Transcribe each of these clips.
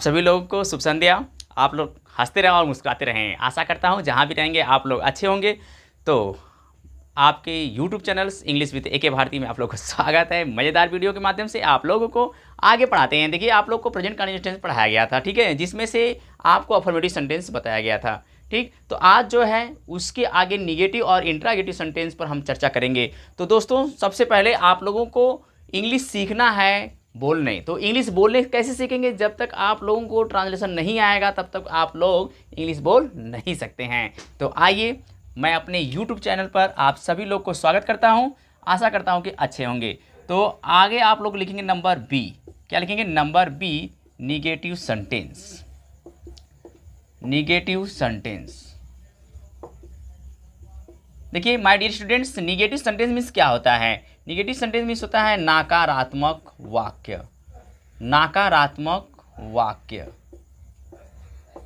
सभी लोगों को शुभ संध्या। आप लोग हंसते रहें और मुस्कुराते रहें। आशा करता हूँ जहाँ भी रहेंगे आप लोग अच्छे होंगे। तो आपके YouTube channels English with AK Bharti में आप लोगों का स्वागत है। मज़ेदार वीडियो के माध्यम से आप लोगों को आगे पढ़ाते हैं। देखिए, आप लोग को प्रेजेंट कंटिन्यूअस टेंस पढ़ाया गया था, ठीक है, जिसमें से आपको अफर्मेटिव सेंटेंस बताया गया था, ठीक। तो आज जो है उसके आगे निगेटिव और इंट्रागेटिव सेंटेंस पर हम चर्चा करेंगे। तो दोस्तों, सबसे पहले आप लोगों को इंग्लिश सीखना है बोलने। तो इंग्लिश बोलने कैसे सीखेंगे? जब तक आप लोगों को ट्रांसलेशन नहीं आएगा तब तक आप लोग इंग्लिश बोल नहीं सकते हैं। तो आइए, मैं अपने YouTube चैनल पर आप सभी लोग को स्वागत करता हूं। आशा करता हूं कि अच्छे होंगे। तो आगे आप लोग लिखेंगे नंबर बी। क्या लिखेंगे? Number B, negative sentence. Negative sentence. देखिए my dear students, negative sentence means क्या होता है? निगेटिव सेंटेंस मीन्स होता है नकारात्मक वाक्य। नकारात्मक वाक्य।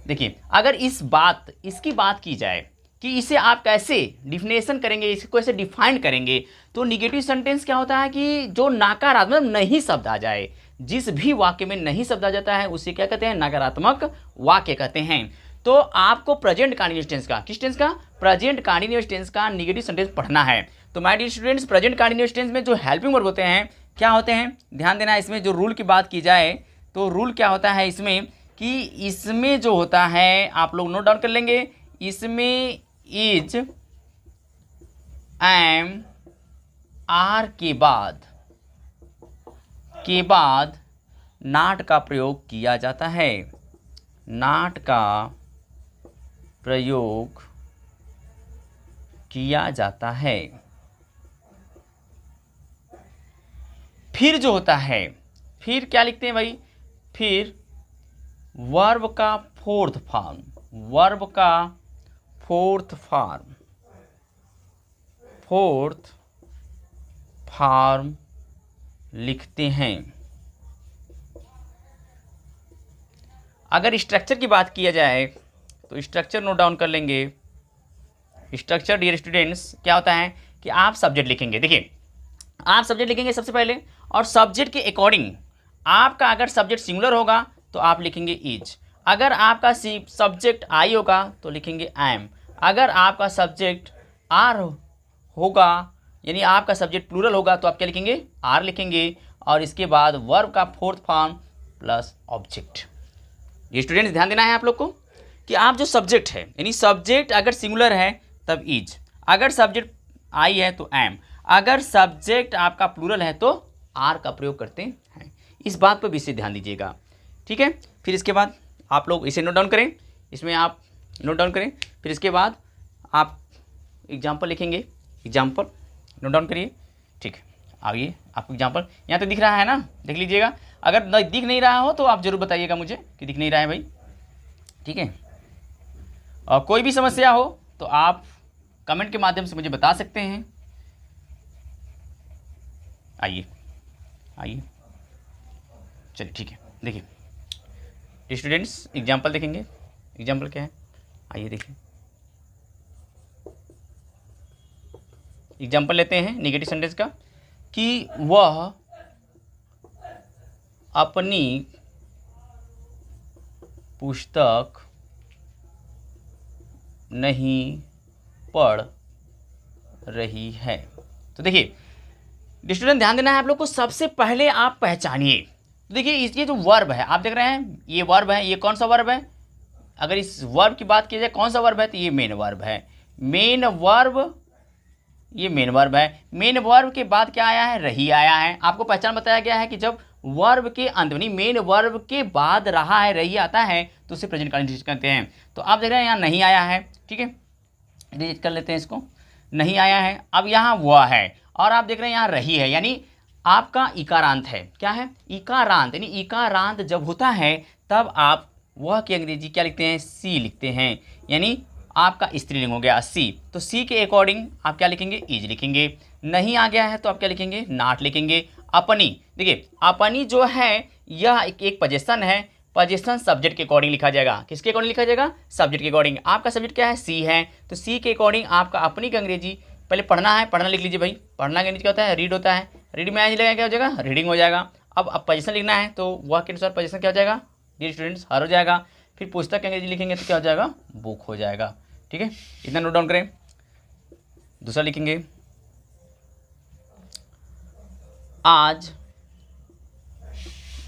देखिए, अगर इसकी बात की जाए कि इसे आप कैसे डिफिनेशन करेंगे, इसको कैसे डिफाइन करेंगे, तो निगेटिव सेंटेंस क्या होता है कि जो नकारात्मक नहीं शब्द आ जाए, जिस भी वाक्य में नहीं शब्द आ जाता है उसे क्या कहते हैं? नकारात्मक वाक्य कहते हैं। तो आपको प्रेजेंट कंटीन्यूअस टेंस का, किस टेंस का? प्रेजेंट कंटीन्यूअस टेंस का निगेटिव सेंटेंस पढ़ना है। तो my dear students, present continuous tense में जो हेल्पिंग वर्ब होते हैं क्या होते हैं? ध्यान देना। इसमें जो रूल की बात की जाए तो रूल क्या होता है इसमें कि इसमें जो होता है आप लोग नोट डाउन कर लेंगे। इसमें इज, एम, आर के बाद नॉट का प्रयोग किया जाता है। नॉट का प्रयोग किया जाता है। फिर जो होता है, फिर क्या लिखते हैं भाई? फिर वर्ब का फोर्थ फॉर्म, वर्ब का फोर्थ फॉर्म लिखते हैं। अगर स्ट्रक्चर की बात किया जाए तो स्ट्रक्चर नोट डाउन कर लेंगे। स्ट्रक्चर डियर स्टूडेंट्स क्या होता है कि आप सब्जेक्ट लिखेंगे। देखिए, आप सब्जेक्ट लिखेंगे सबसे पहले, और सब्जेक्ट के अकॉर्डिंग आपका अगर सब्जेक्ट सिंगुलर होगा तो आप लिखेंगे इज। अगर आपका सब्जेक्ट आई होगा तो लिखेंगे एम। अगर आपका सब्जेक्ट आर होगा, यानी आपका सब्जेक्ट प्लूरल होगा, तो आप क्या लिखेंगे? आर लिखेंगे। और इसके बाद वर्ब का फोर्थ फॉर्म प्लस ऑब्जेक्ट। ये स्टूडेंट्स ध्यान देना है आप लोग को कि आप जो सब्जेक्ट है, यानी सब्जेक्ट अगर सिंगुलर है तब इज, अगर सब्जेक्ट आई है तो एम, अगर सब्जेक्ट आपका प्लूरल है तो आर का प्रयोग करते हैं। इस बात पर विशेष ध्यान दीजिएगा, ठीक है। फिर इसके बाद आप लोग इसे नोट डाउन करें, इसमें आप नोट डाउन करें। फिर इसके बाद आप एग्जाम्पल लिखेंगे। एग्जाम्पल नोट डाउन करिए, ठीक है। आइए, आपको एग्जाम्पल यहाँ तो दिख रहा है ना, देख लीजिएगा। अगर दिख नहीं रहा हो तो आप जरूर बताइएगा मुझे कि दिख नहीं रहा है भाई, ठीक है। और कोई भी समस्या हो तो आप कमेंट के माध्यम से मुझे बता सकते हैं। आइए, चलिए, ठीक है। देखिए स्टूडेंट्स, एग्जाम्पल देखेंगे। एग्जाम्पल क्या है? आइए देखिए, एग्जाम्पल लेते हैं निगेटिव सेंटेंस का कि वह अपनी पुस्तक नहीं पढ़ रही है। तो देखिए स्टूडेंट, ध्यान देना है आप लोग को। सबसे पहले आप पहचानिए। तो देखिए, ये जो वर्ब है आप देख रहे हैं, ये वर्ब है। ये कौन सा वर्ब है? अगर इस वर्ब की बात की जाए कौन सा वर्ब है, तो ये मेन वर्ब है। मेन वर्ब, ये मेन वर्ब है। मेन वर्ब के बाद क्या आया है? रही आया है। आपको पहचान बताया गया है कि जब वर्ब के अंत में मेन वर्ब के बाद रहा है, रही आता है, तो उसे प्रेजेंट कंटिन्यूअस कहते हैं। तो आप देख रहे हैं यहाँ नहीं आया है, ठीक है। डिलीट कर लेते हैं इसको। नहीं आया है। अब यहाँ वह है, और आप देख रहे हैं यहाँ रही है, यानी आपका इकारांत है। क्या है? इकारांत। यानी इकारांत जब होता है तब आप वह की अंग्रेजी क्या लिखते हैं? सी लिखते हैं, यानी आपका स्त्रीलिंग हो गया सी। तो सी के अकॉर्डिंग आप क्या लिखेंगे? इज लिखेंगे। नहीं आ गया है तो आप क्या लिखेंगे? नॉट लिखेंगे। अपनी, देखिए अपनी जो है यह एक पोजीशन है। पोजीशन सब्जेक्ट के अकॉर्डिंग लिखा जाएगा। किसके अकॉर्डिंग लिखा जाएगा? सब्जेक्ट के अकॉर्डिंग। आपका सब्जेक्ट क्या है? सी है, तो सी के अकॉर्डिंग आपका अपनी की अंग्रेजी पहले पढ़ना है। पढ़ना लिख लीजिए भाई। पढ़ना के नीचे क्या होता है? रीड होता है। रीड में आज लगेगा क्या हो जाएगा? रीडिंग हो जाएगा। अब पोजीशन लिखना है तो वह के अनुसार पोजीशन क्या हो जाएगा? डियर स्टूडेंट्स हर हो जाएगा। फिर पुस्तक की अंग्रेजी लिखेंगे तो क्या हो जाएगा, बुक हो जाएगा। ठीक है, इतना नोट डाउन करें। दूसरा लिखेंगे आज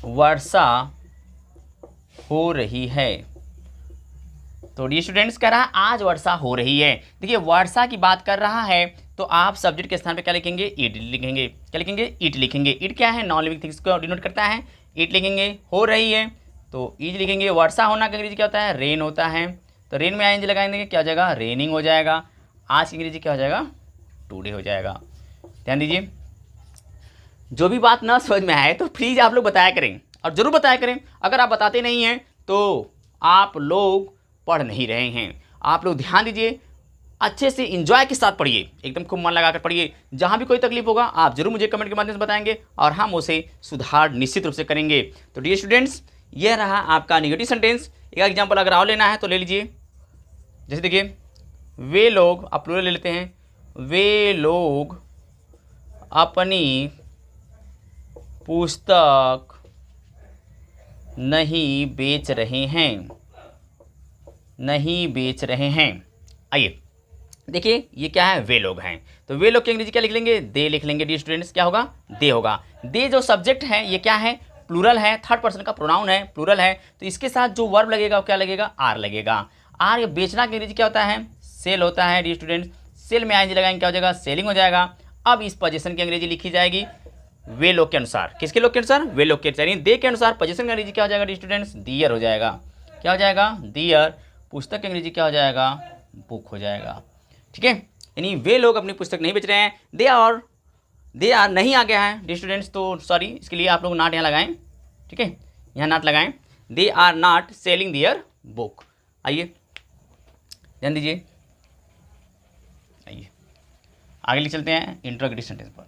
वर्षा हो रही है। तो डी स्टूडेंट्स कह रहा है आज वर्षा हो रही है। देखिए वर्षा की बात कर रहा है तो आप सब्जेक्ट के स्थान पे क्या लिखेंगे, इट लिखेंगे। क्या लिखेंगे, इट लिखेंगे। इट क्या है, नॉन लिविंग थिंग्स को डिनोट करता है। इट लिखेंगे। हो रही है तो इज लिखेंगे। वर्षा होना का अंग्रेजी क्या होता है, रेन होता है। तो रेन में आईएनजी लगाएंगे, क्या हो जाएगा, रेनिंग हो जाएगा। आज की अंग्रेजी क्या हो जाएगा, टुडे हो जाएगा। ध्यान दीजिए, जो भी बात ना समझ में आए तो प्लीज़ आप लोग बताया करें, और ज़रूर बताया करें। अगर आप बताते नहीं हैं तो आप लोग पढ़ नहीं रहे हैं। आप लोग ध्यान दीजिए, अच्छे से एंजॉय के साथ पढ़िए, एकदम खूब मन लगाकर पढ़िए। जहाँ भी कोई तकलीफ होगा आप जरूर मुझे कमेंट के माध्यम से बताएंगे और हम उसे सुधार निश्चित रूप से करेंगे। तो डियर स्टूडेंट्स, यह रहा आपका नेगेटिव सेंटेंस। एक एग्जाम्पल अगर और लेना है तो ले लीजिए। जैसे देखिए, वे लोग, आप प्लूरल ले लेते हैं, वे लोग अपनी पुस्तक नहीं बेच रहे हैं, नहीं बेच रहे हैं। आइए देखिए, ये क्या है, वे लोग हैं। तो वे लोग की अंग्रेजी क्या लिख लेंगे, दे लिख लेंगे। डी स्टूडेंट्स क्या होगा, दे होगा। दे जो सब्जेक्ट है ये क्या है, प्लूरल है, थर्ड पर्सन का प्रोनाउन है, प्लूरल है। तो इसके साथ जो वर्ब लगेगा वो क्या लगेगा, आर लगेगा। आर बेचना की अंग्रेजी क्या होता है, सेल होता है। डी स्टूडेंट्स, सेल में आईएनजी लगाएंगे, क्या हो जाएगा, सेलिंग हो जाएगा। अब इस पोजीशन की अंग्रेजी लिखी जाएगी वे लोग के अनुसार। किसके लोग के अनुसार, वे लोग के अनुसार। दे के अनुसार पोजीशन की अंग्रेजी क्या हो जाएगा डी स्टूडेंट्स, दियर हो जाएगा। क्या हो जाएगा, दियर। पुस्तक की अंग्रेजी क्या हो जाएगा, बुक हो जाएगा। ठीक है, यानी वे लोग अपनी पुस्तक नहीं बेच रहे हैं। दे आर नहीं आ गया है डी स्टूडेंट्स, तो सॉरी, इसके लिए आप लोग नॉट यहाँ लगाएं। ठीक है, यहाँ नॉट लगाएं। They are not selling their book. आइए ध्यान दीजिए, आइए आगे ले चलते हैं इंट्रोगेटिव सेंटेंस पर।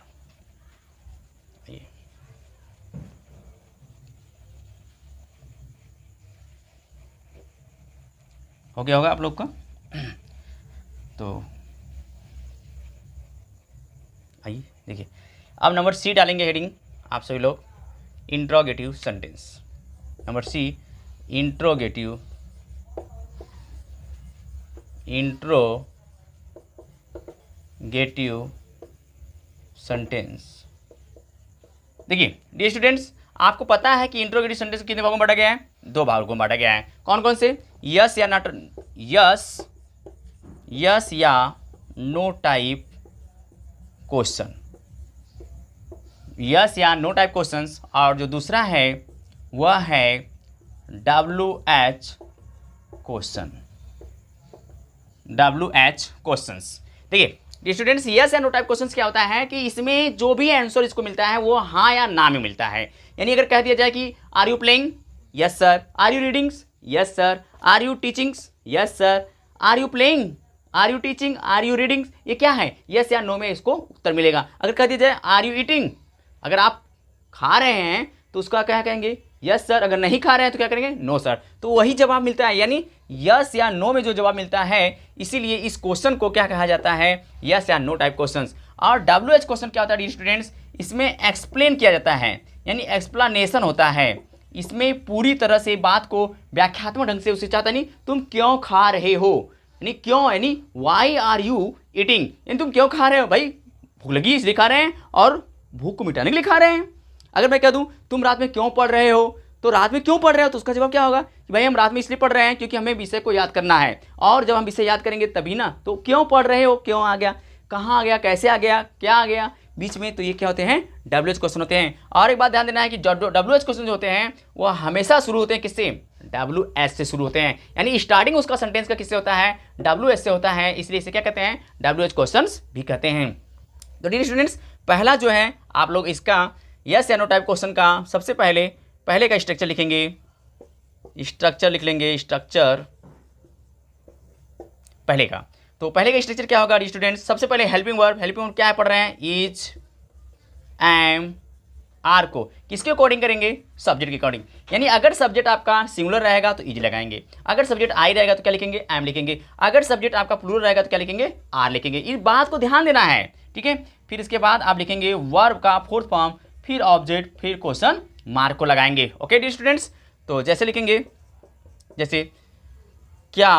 आइए, हो गया होगा आप लोग का। तो आइए देखिए, अब नंबर सी डालेंगे हेडिंग आप सभी लोग, interrogative sentence. Number C, interrogative sentence. देखिए डियर स्टूडेंट्स, आपको पता है कि इंट्रोगेटिव सेंटेंस कितने भागों में बांटा गया है, दो भागों में बांटा गया है। कौन कौन से, यस या नॉट, यस या नो टाइप क्वेश्चन, यस या नो टाइप क्वेश्चंस। और जो दूसरा है वह है WH क्वेश्चन, WH क्वेश्चंस। देखिए स्टूडेंट्स, यस या नो टाइप क्वेश्चंस क्या होता है कि इसमें जो भी आंसर इसको मिलता है वो हाँ या ना में मिलता है। यानी अगर कह दिया जाए कि are you playing, yes sir. Are you readings, yes sir. Are you teachings, yes sir. Are you playing, are you teaching, are you readings, ये क्या है, यस या नो में इसको उत्तर मिलेगा। अगर कह दिया जाए आर यू ईटिंग, अगर आप खा रहे हैं तो उसका क्या कहेंगे, यस सर। अगर नहीं खा रहे हैं तो क्या करेंगे, नो सर। तो वही जवाब मिलता है, यानी यस या नो में जो जवाब मिलता है, इसीलिए इस क्वेश्चन को क्या कहा जाता है, यस या नो टाइप क्वेश्चंस। और WH क्वेश्चन क्या होता है स्टूडेंट्स, इसमें एक्सप्लेन किया जाता है, यानी एक्सप्लेनेशन होता है। इसमें पूरी तरह से बात को व्याख्यात्मक ढंग से उसे चाहता नहीं, तुम क्यों खा रहे हो, यानी क्यों, यानी वाई आर यू ईटिंग, यानी तुम क्यों खा रहे हो, भाई भूख लगी इसलिए खा रहे हैं और भूख को मिटाने के लिए खा रहे हैं। अगर मैं कह दूं तुम रात में क्यों पढ़ रहे हो, तो रात में क्यों पढ़ रहे हो, तो उसका जवाब क्या होगा कि भाई हम रात में इसलिए पढ़ रहे हैं क्योंकि हमें विषय को याद करना है, और जब हम विषय याद करेंगे तभी ना। तो क्यों पढ़ रहे हो, क्यों आ गया, कहाँ आ गया, कैसे आ गया, क्या आ गया बीच में, तो ये क्या होते हैं, WH क्वेश्चन होते हैं। और एक बात ध्यान देना है कि WH क्वेश्चन जो होते हैं वो हमेशा शुरू होते हैं किससे, WH से शुरू होते हैं। यानी स्टार्टिंग उसका सेंटेंस का किससे होता है, WH से होता है, इसलिए इसे क्या कहते हैं, WH क्वेश्चन भी कहते हैं। तो डियर स्टूडेंट्स, पहला जो है आप लोग इसका यस या नो टाइप क्वेश्चन का सबसे पहले का स्ट्रक्चर लिखेंगे, स्ट्रक्चर लिख लेंगे, स्ट्रक्चर पहले का। तो पहले का स्ट्रक्चर क्या होगा स्टूडेंट्स, सबसे पहले हेल्पिंग वर्ब क्या है पढ़ रहे हैं, इज, एम, आर को किसके अकॉर्डिंग करेंगे, सब्जेक्ट के अकॉर्डिंग। यानी अगर सब्जेक्ट आपका सिंगुलर रहेगा तो इज लगाएंगे, अगर सब्जेक्ट आई रहेगा तो क्या लिखेंगे, एम लिखेंगे, अगर सब्जेक्ट आपका प्लूरल रहेगा तो क्या लिखेंगे, आर लिखेंगे। इस बात को ध्यान देना है, ठीक है। फिर इसके बाद आप लिखेंगे वर्ब का फोर्थ फॉर्म, फिर ऑब्जेक्ट, फिर क्वेश्चन मार्क को लगाएंगे। ओके डियर स्टूडेंट्स, तो जैसे लिखेंगे, जैसे क्या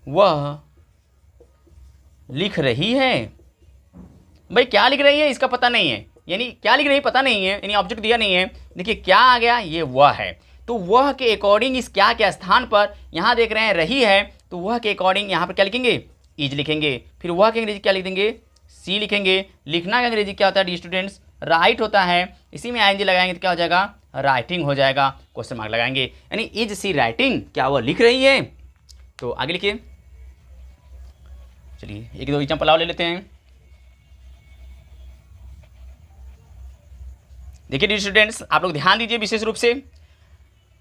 वह लिख रही है। भाई क्या लिख रही है इसका पता नहीं है, यानी क्या लिख रही है पता नहीं है, यानी ऑब्जेक्ट दिया नहीं है। देखिए क्या आ गया, ये वह है। तो वह के अकॉर्डिंग इस क्या के स्थान पर यहाँ देख रहे हैं रही है, तो वह के अकॉर्डिंग यहाँ पर क्या लिखेंगे, इज लिखेंगे। फिर वह के अंग्रेजी क्या लिख देंगे, सी लिखेंगे। लिखना का अंग्रेजी क्या होता है डी स्टूडेंट्स, राइट होता है। इसी में आईएनजी लगाएंगे तो क्या हो जाएगा, राइटिंग हो जाएगा, क्वेश्चन मार्क लगाएंगे। यानी इज सी राइटिंग, क्या वह लिख रही है। तो आगे लिखिए, चलिए एक दो एग्जाम्पल और ले लेते हैं। देखिए डी स्टूडेंट्स, आप लोग ध्यान दीजिए विशेष रूप से।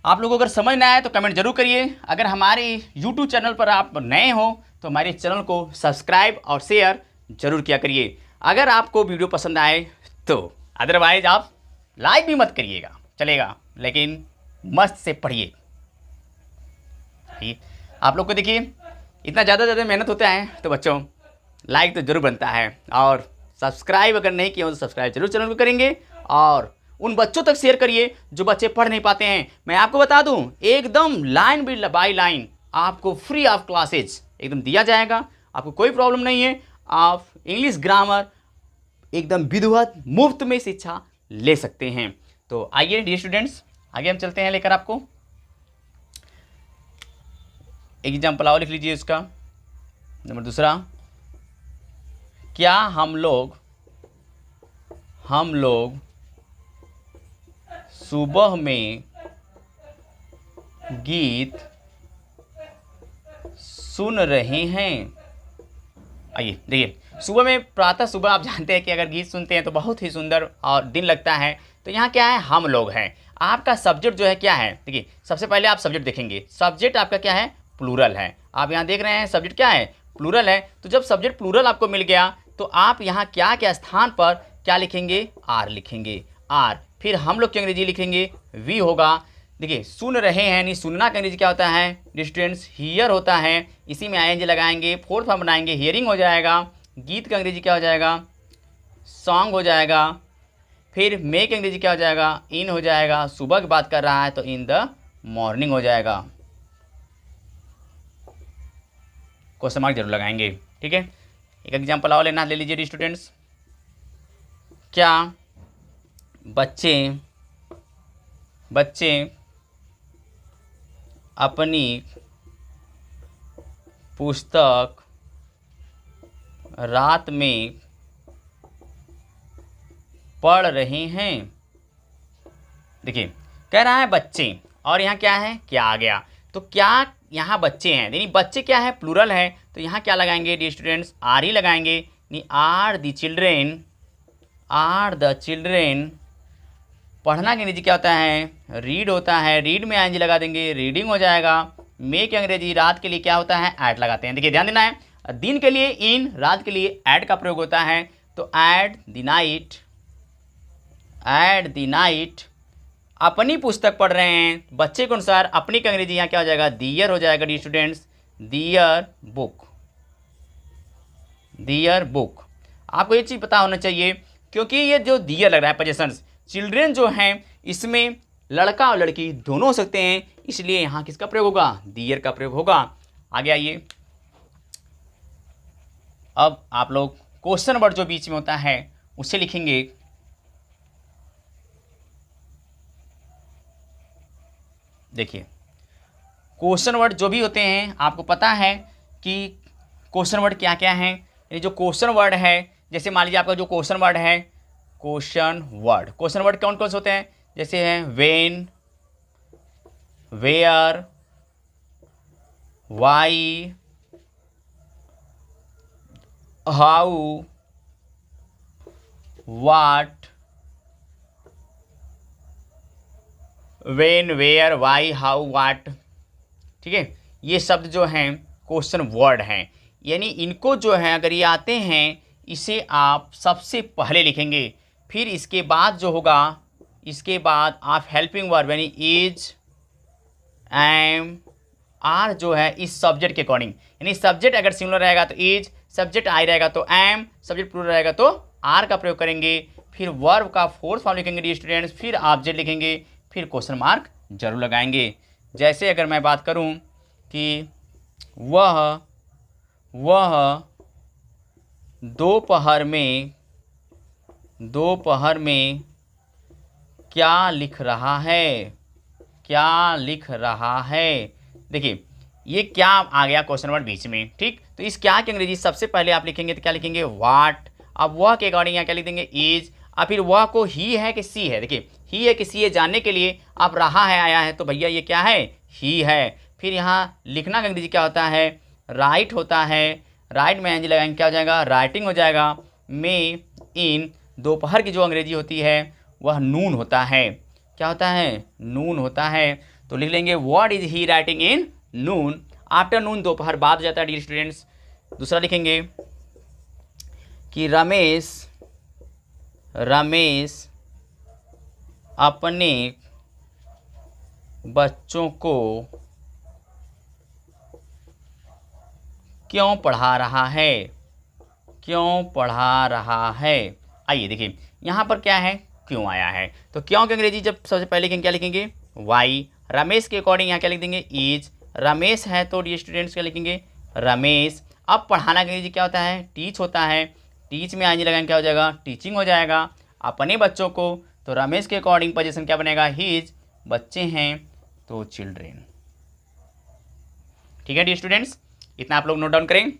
आप लोगों को अगर समझ ना आए तो कमेंट जरूर करिए। अगर हमारे यूट्यूब चैनल पर आप नए हो तो हमारे चैनल को सब्सक्राइब और शेयर जरूर किया करिए अगर आपको वीडियो पसंद आए तो। अदरवाइज आप लाइक भी मत करिएगा, चलेगा, लेकिन मस्त से पढ़िए। आप लोग को देखिए इतना ज़्यादा मेहनत होता है तो बच्चों लाइक तो जरूर बनता है, और सब्सक्राइब अगर नहीं किया हो तो सब्सक्राइब जरूर चैनल को करेंगे, और उन बच्चों तक शेयर करिए जो बच्चे पढ़ नहीं पाते हैं। मैं आपको बता दूं एकदम लाइन बाय लाइन आपको फ्री ऑफ क्लासेज एकदम दिया जाएगा, आपको कोई प्रॉब्लम नहीं है। आप इंग्लिश ग्रामर एकदम विधिवत मुफ्त में शिक्षा ले सकते हैं। तो आइए डियर स्टूडेंट्स आगे हम चलते हैं लेकर आपको एक एग्जाम्पल और लिख लीजिए उसका। नंबर दूसरा, क्या हम लोग सुबह में गीत सुन रहे हैं। आइए देखिए, सुबह में प्रातः सुबह आप जानते हैं कि अगर गीत सुनते हैं तो बहुत ही सुंदर और दिन लगता है। तो यहाँ क्या है, हम लोग हैं। आपका सब्जेक्ट जो है क्या है, देखिए सबसे पहले आप सब्जेक्ट देखेंगे। सब्जेक्ट आपका क्या है, प्लूरल है। आप यहाँ देख रहे हैं सब्जेक्ट क्या है, प्लूरल है। तो जब सब्जेक्ट प्लूरल आपको मिल गया तो आप यहाँ क्या क्या स्थान पर क्या लिखेंगे, आर लिखेंगे, आर। फिर हम लोग की अंग्रेजी लिखेंगे वी होगा। देखिए सुन रहे हैं, यानी सुनना का अंग्रेजी क्या होता है स्टूडेंट्स, हियर होता है। इसी में आईएनजी लगाएंगे, फोर्थ फॉर्म बनाएंगे, हियरिंग हो जाएगा। गीत का अंग्रेजी क्या हो जाएगा, सॉन्ग हो जाएगा। फिर मे का अंग्रेजी क्या हो जाएगा, इन हो जाएगा। सुबह की बात कर रहा है तो इन द मॉर्निंग हो जाएगा। क्वेश्चन मार्क जरूर लगाएंगे, ठीक है। एक एग्जाम्पल और लेना, ले लीजिए स्टूडेंट्स। क्या बच्चे अपनी पुस्तक रात में पढ़ रहे हैं। देखिए कह रहा है बच्चे, और यहाँ क्या है, क्या आ गया। तो क्या यहाँ बच्चे हैं, यानी बच्चे क्या है, प्लूरल है। तो यहाँ क्या लगाएंगे डी स्टूडेंट्स, आर ही लगाएंगे। Are the children, are the children. पढ़ना के अंग्रेजी क्या होता है, रीड होता है। रीड में आईएनजी लगा देंगे, रीडिंग हो जाएगा। मे के अंग्रेजी रात के लिए क्या होता है, ऐड लगाते हैं। देखिए ध्यान देना है, दिन के लिए इन, रात के लिए ऐड का प्रयोग होता है। तो add the night, add the night. अपनी पुस्तक पढ़ रहे हैं, बच्चे के अनुसार अपनी का अंग्रेजी यहाँ क्या हो जाएगा, दियर हो जाएगा डी स्टूडेंट्स, दियर बुक, दियर बुक। आपको ये चीज़ पता होना चाहिए क्योंकि ये जो दियर लग रहा है पोजेशंस, चिल्ड्रेन जो हैं इसमें लड़का और लड़की दोनों हो सकते हैं, इसलिए यहाँ किसका प्रयोग होगा, दियर का प्रयोग होगा। आगे आइए, अब आप लोग क्वेश्चन वर्ड जो बीच में होता है उसे लिखेंगे। देखिए क्वेश्चन वर्ड जो भी होते हैं आपको पता है कि क्वेश्चन वर्ड क्या क्या हैं। ये जो क्वेश्चन वर्ड है, जैसे मान लीजिए आपका जो क्वेश्चन वर्ड है, क्वेश्चन वर्ड कौन कौन से होते हैं, जैसे हैं when, where, why, how, what, when, where, why, how, what. ठीक है, ये शब्द जो हैं क्वेश्चन वर्ड हैं, यानी इनको जो है अगर ये आते हैं इसे आप सबसे पहले लिखेंगे। फिर इसके बाद जो होगा, इसके बाद आप हेल्पिंग वर्ब यानी इज, एम, आर जो है इस सब्जेक्ट के अकॉर्डिंग, यानी सब्जेक्ट अगर सिमिलर रहेगा तो इज, सब्जेक्ट आई रहेगा तो एम, सब्जेक्ट प्लूरल रहेगा तो आर का प्रयोग करेंगे। फिर वर्ब का फोर्थ फॉर्म लिखेंगे डी स्टूडेंट्स, फिर ऑब्जेक्ट लिखेंगे, फिर क्वेश्चन मार्क जरूर लगाएंगे। जैसे अगर मैं बात करूं कि वह दोपहर में क्या लिख रहा है। देखिए ये क्या आ गया क्वेश्चन वर्ड बीच में, ठीक। तो इस क्या की अंग्रेजी सबसे पहले आप लिखेंगे तो क्या लिखेंगे, व्हाट। अब वह के अकॉर्डिंग यहाँ क्या लिख देंगे, इज। अब फिर वह को ही है कि सी है, देखिए ही है कि सी है जानने के लिए आप रहा है आया है, तो भैया ये क्या है, ही है। फिर यहाँ लिखना का अंग्रेजी क्या होता है, राइट होता है। राइट में एनजी लगाएंगे क्या हो जाएगा, राइटिंग हो जाएगा। में इन दोपहर की जो अंग्रेजी होती है वह नून होता है, क्या होता है, नून होता है। तो लिख लेंगे what is he writing in Noon. Afternoon दोपहर बाद हो जाता है डियर स्टूडेंट्स। दूसरा लिखेंगे कि रमेश अपने बच्चों को क्यों पढ़ा रहा है। आइए देखिए यहाँ पर क्या है, क्यों आया है, तो क्यों की अंग्रेजी जब सबसे पहले लिखेंगे क्या लिखेंगे, वाई। रमेश के अकॉर्डिंग यहाँ क्या लिख देंगे, इज। रमेश है तो डियर स्टूडेंट्स क्या लिखेंगे, रमेश। अब पढ़ाना की अंग्रेजी क्या होता है, टीच होता है। टीच में आगे लगाएंगे क्या हो जाएगा, टीचिंग हो जाएगा। अपने बच्चों को, तो रमेश के अकॉर्डिंग पोजीशन क्या बनेगा, हिज। बच्चे हैं तो चिल्ड्रेन। ठीक है डियर स्टूडेंट्स, इतना आप लोग नोट डाउन करें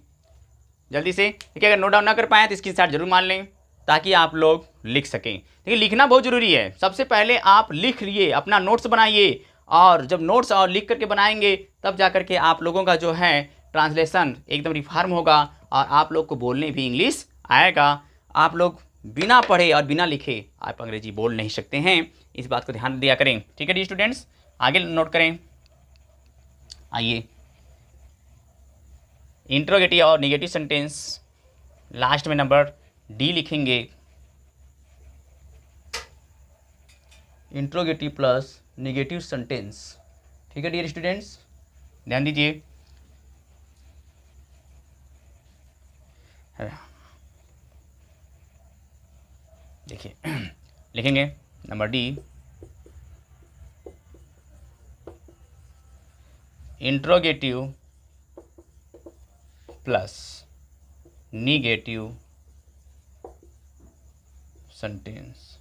जल्दी से, ठीक है। अगर नोट डाउन ना कर पाए तो स्क्रीनशॉट जरूर मान लें ताकि आप लोग लिख सकें। देखिए लिखना बहुत जरूरी है, सबसे पहले आप लिख लिए, अपना नोट्स बनाइए, और जब नोट्स और लिख करके बनाएंगे तब जा करके आप लोगों का जो है ट्रांसलेशन एकदम रिफॉर्म होगा और आप लोग को बोलने भी इंग्लिश आएगा। आप लोग बिना पढ़े और बिना लिखे आप अंग्रेजी बोल नहीं सकते हैं, इस बात को ध्यान दिया करें, ठीक है डी स्टूडेंट्स। आगे नोट करें, आइए इंट्रोगेटिव और निगेटिव सेंटेंस लास्ट में नंबर डी लिखेंगे। इंट्रोगेटिव प्लस निगेटिव सेंटेंस, ठीक है डियर स्टूडेंट्स, ध्यान दीजिए। देखिए लिखेंगे number D, interrogative plus negative sentence.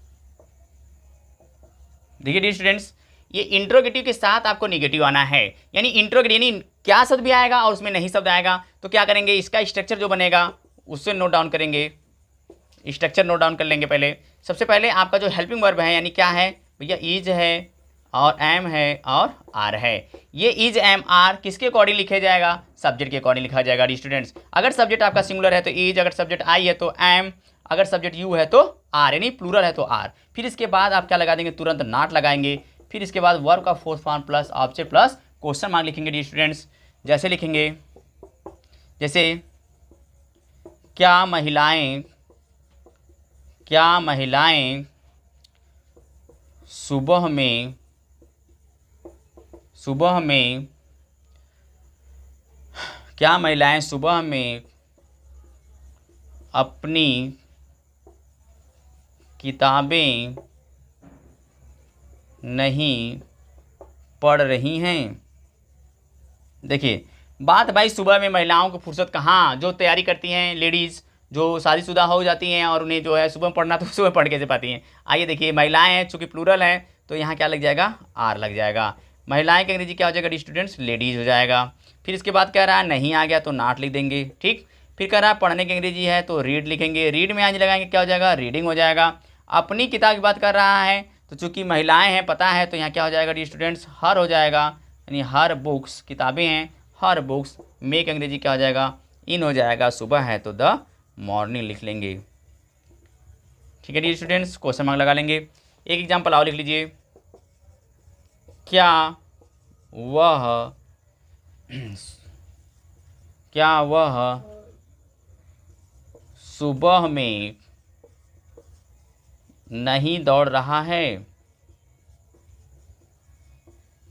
देखिए डियर स्टूडेंट्स, ये इंट्रोगेटिव के साथ आपको निगेटिव आना है, यानी इंट्रोगेटिव यानी क्या शब्द भी आएगा और उसमें नहीं शब्द आएगा, तो क्या करेंगे, इसका स्ट्रक्चर जो बनेगा उससे नोट डाउन करेंगे। स्ट्रक्चर नोट डाउन कर लेंगे पहले। सबसे पहले आपका जो हेल्पिंग वर्ब है यानी क्या है भैया, इज है और एम है और आर है। ये इज एम आर किसके अकॉर्डिंग लिखा जाएगा, सब्जेक्ट के अकॉर्डिंग लिखा जाएगा डी स्टूडेंट्स। अगर सब्जेक्ट आपका सिंगुलर है तो इज, अगर सब्जेक्ट आई है तो एम, अगर सब्जेक्ट यू है तो आर, यानी प्लूरल है तो आर। फिर इसके बाद आप क्या लगा देंगे, तुरंत नॉट लगाएंगे। फिर इसके बाद वर्ब का fourth form plus object plus question mark लिखेंगे डी स्टूडेंट्स। जैसे लिखेंगे, जैसे क्या महिलाएं सुबह में अपनी किताबें नहीं पढ़ रही हैं। देखिए बात भाई, सुबह में महिलाओं को फुर्सत कहाँ, जो तैयारी करती हैं लेडीज़, जो शादीशुदा हो जाती हैं और उन्हें जो है सुबह पढ़ना, तो सुबह पढ़ कैसे पाती हैं। आइए देखिए, महिलाएं हैं, चूँकि प्लूरल है तो यहाँ क्या लग जाएगा, आर लग जाएगा। महिलाएं की अंग्रेजी क्या हो जाएगा डी स्टूडेंट्स, लेडीज़ हो जाएगा। फिर इसके बाद कह रहा है नहीं आ गया तो नॉट लिख देंगे, ठीक। फिर कह रहा है पढ़ने की अंग्रेजी है तो रीड लिखेंगे, रीड में आज लगाएंगे क्या हो जाएगा, रीडिंग हो जाएगा। अपनी किताब की बात कर रहा है तो चूँकि महिलाएँ हैं पता है, तो यहाँ क्या हो जाएगा डी स्टूडेंट्स, हर हो जाएगा, यानी हर बुक्स, किताबें हैं हर बुक्स। मेक अंग्रेजी क्या हो जाएगा, इन हो जाएगा। सुबह है तो द मॉर्निंग लिख लेंगे, ठीक है डी स्टूडेंट्स। क्वेश्चन मार्क लगा लेंगे। एक एग्जाम्पल और लिख लीजिए, क्या वह सुबह में नहीं दौड़ रहा है।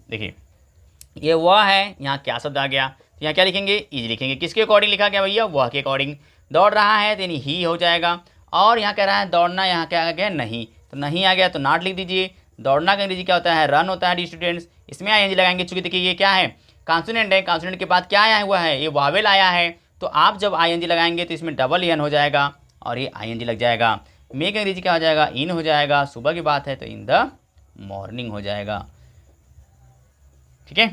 देखिए ये वह है, यहाँ क्या शब्द आ गया, तो यहाँ क्या लिखेंगे, इज लिखेंगे। किसके अकॉर्डिंग लिखा गया भैया, वह के अकॉर्डिंग। दौड़ रहा है तो यानी ही हो जाएगा। और यहाँ कह रहा है दौड़ना, यहाँ क्या आ गया, नहीं, तो नहीं आ गया तो नॉट लिख दीजिए। दौड़ना का अंग्रेजी क्या होता है, रन होता है डी स्टूडेंट्स। इसमें आईएनजी लगाएंगे, चूंकि देखिए ये क्या है, कॉन्सोनेंट है, कॉन्सोनेंट के बाद क्या आया हुआ है, ये वावेल आया है, तो आप जब आईएनजी लगाएंगे तो इसमें डबल एन हो जाएगा और ये आईएनजी लग जाएगा। मे का अंग्रेजी क्या हो जाएगा, इन हो जाएगा, सुबह की बात है तो इन द मॉर्निंग हो जाएगा। ठीक है,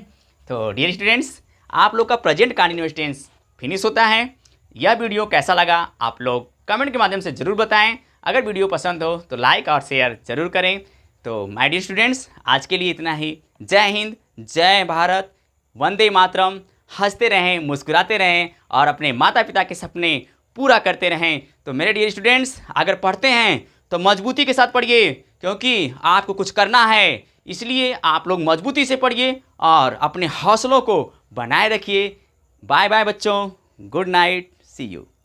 तो डियर स्टूडेंट्स, आप लोग का प्रेजेंट कंटिन्यूअस टेंस फिनिश होता है। यह वीडियो कैसा लगा आप लोग कमेंट के माध्यम से ज़रूर बताएं। अगर वीडियो पसंद हो तो लाइक और शेयर ज़रूर करें। तो माय डियर स्टूडेंट्स, आज के लिए इतना ही। जय हिंद, जय भारत, वंदे मातरम। हंसते रहें, मुस्कुराते रहें और अपने माता पिता के सपने पूरा करते रहें। तो मेरे डियर स्टूडेंट्स, अगर पढ़ते हैं तो मजबूती के साथ पढ़िए, क्योंकि आपको कुछ करना है, इसलिए आप लोग मजबूती से पढ़िए और अपने हौसलों को बनाए रखिए। बाय बाय बच्चों, गुड नाइट, सी यू।